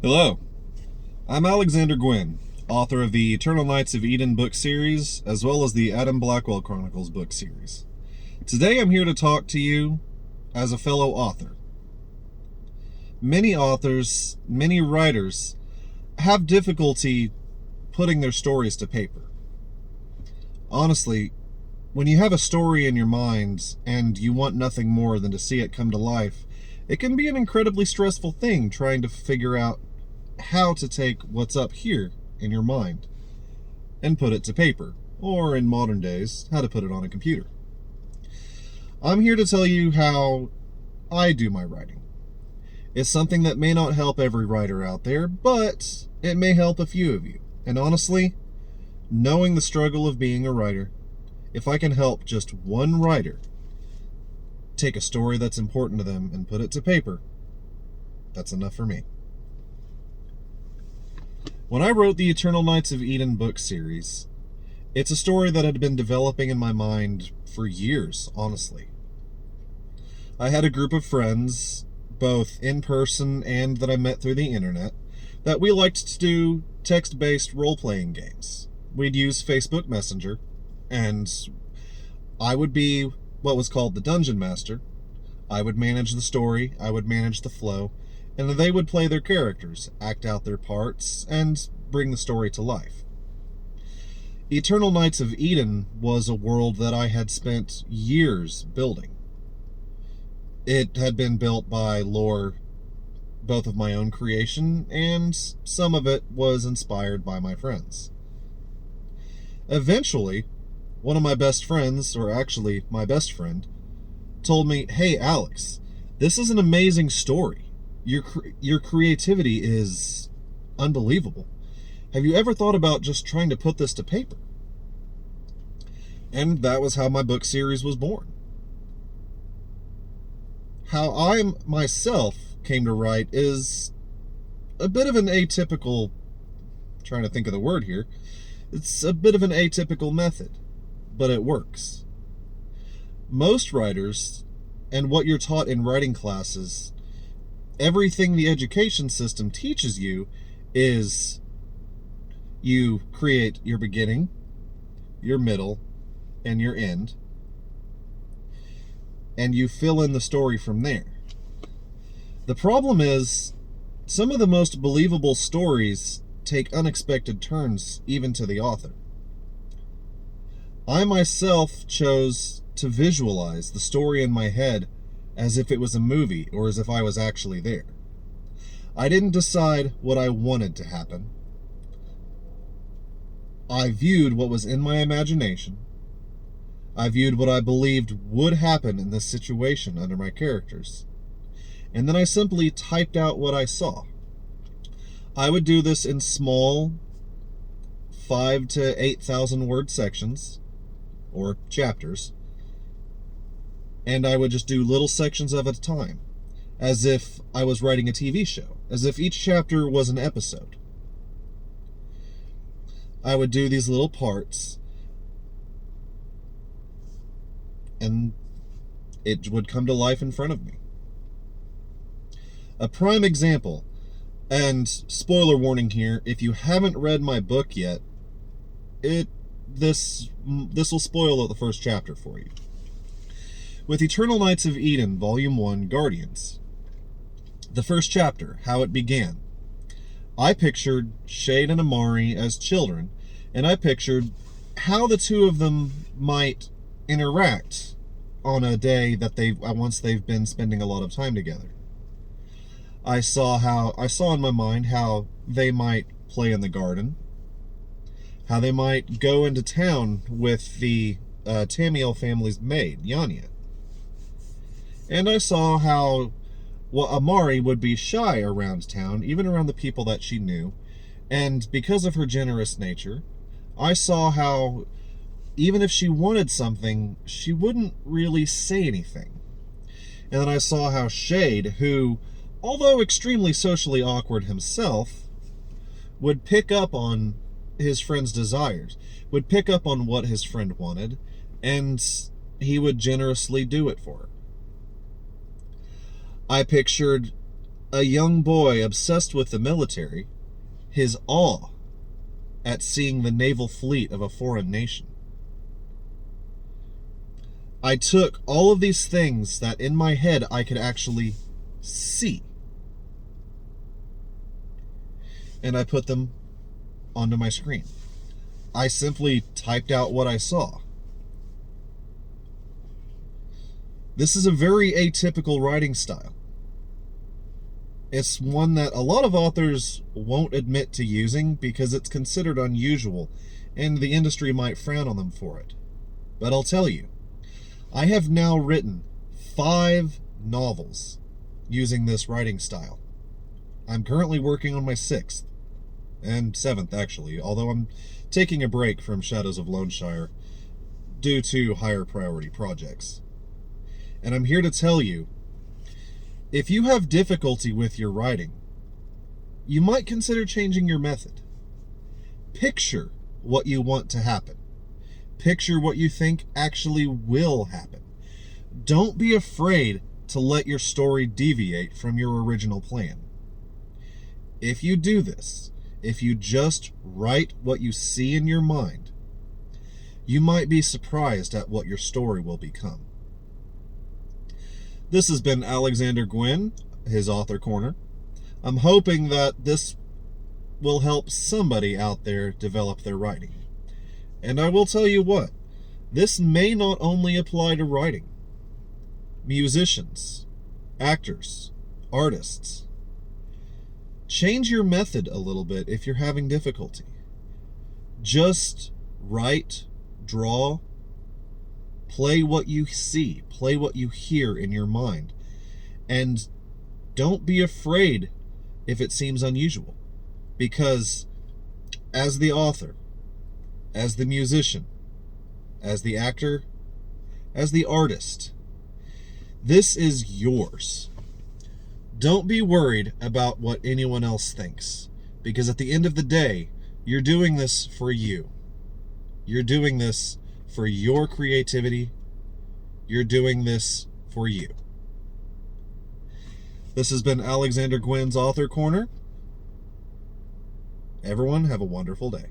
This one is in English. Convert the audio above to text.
Hello, I'm A.S.Guinn, author of the Eternal Knights of Eden book series, as well as the Adam Blackwell Chronicles book series. Today I'm here to talk to you as a fellow author. Many authors, many writers, have difficulty putting their stories to paper. Honestly, when you have a story in your mind and you want nothing more than to see it come to life, it can be an incredibly stressful thing trying to figure out how to take what's up here in your mind and put it to paper, or in modern days, how to put it on a computer. I'm here to tell you how I do my writing. It's something that may not help every writer out there, but it may help a few of you. And honestly, knowing the struggle of being a writer, if I can help just one writer take a story that's important to them and put it to paper, that's enough for me. When I wrote the Eternal Knights of Eden book series, it's a story that had been developing in my mind for years, honestly. I had a group of friends, both in person and that I met through the internet, that we liked to do text-based role-playing games. We'd use Facebook Messenger, and I would be what was called the Dungeon Master. I would manage the story, I would manage the flow, and they would play their characters, act out their parts, and bring the story to life. Eternal Knights of Eden was a world that I had spent years building. It had been built by lore, both of my own creation, and some of it was inspired by my friends. Eventually, one of my best friends, or actually my best friend, told me, "Hey Alex, this is an amazing story. Your creativity is unbelievable. Have you ever thought about just trying to put this to paper?" And that was how my book series was born. How I myself came to write is a bit of an atypical, trying to think of the word here, it's a bit of an atypical method, but it works. Most writers, and what you're taught in writing classes, everything the education system teaches you is you create your beginning, your middle, and your end, and you fill in the story from there. The problem is, some of the most believable stories take unexpected turns even to the author. I myself chose to visualize the story in my head as if it was a movie or as if I was actually there. I didn't decide what I wanted to happen. I viewed what was in my imagination. I viewed what I believed would happen in this situation under my characters. And then I simply typed out what I saw. I would do this in small 5,000 to 8,000 word sections, or chapters, and I would just do little sections of it at a time, as if I was writing a TV show, as if each chapter was an episode. I would do these little parts, and it would come to life in front of me. A prime example, and spoiler warning here, if you haven't read my book yet, this will spoil the first chapter for you. With Eternal Knights of Eden, Volume 1, Guardians, the first chapter, how it began, I pictured Shade and Amari as children, and I pictured how the two of them might interact on a day that once they've been spending a lot of time together. I saw in my mind how they might play in the garden, how they might go into town with the Tamiel family's maid, Yanya. And I saw how Amari would be shy around town, even around the people that she knew, and because of her generous nature, I saw how even if she wanted something, she wouldn't really say anything. And then I saw how Shade, who, although extremely socially awkward himself, would pick up on his friend's desires, would pick up on what his friend wanted, and he would generously do it for her. I pictured a young boy obsessed with the military, his awe at seeing the naval fleet of a foreign nation. I took all of these things that in my head I could actually see, and I put them onto my screen. I simply typed out what I saw. This is a very atypical writing style. It's one that a lot of authors won't admit to using because it's considered unusual and the industry might frown on them for it. But I'll tell you, I have now written 5 novels using this writing style. I'm currently working on my 6th, and 7th actually, although I'm taking a break from Shadows of Loneshire due to higher priority projects. And I'm here to tell you, if you have difficulty with your writing, you might consider changing your method. Picture what you want to happen. Picture what you think actually will happen. Don't be afraid to let your story deviate from your original plan. If you do this, if you just write what you see in your mind, you might be surprised at what your story will become. This has been A.S.Guinn, his Author Corner. I'm hoping that this will help somebody out there develop their writing. And I will tell you what, this may not only apply to writing. Musicians, actors, artists. Change your method a little bit if you're having difficulty. Just write, draw, play what you see, play what you hear in your mind. And don't be afraid if it seems unusual. Because as the author, as the musician, as the actor, as the artist, this is yours. Don't be worried about what anyone else thinks. Because at the end of the day, you're doing this for you. You're doing this for your creativity. You're doing this for you. This has been A.S.Guinn's Author Corner. Everyone have a wonderful day.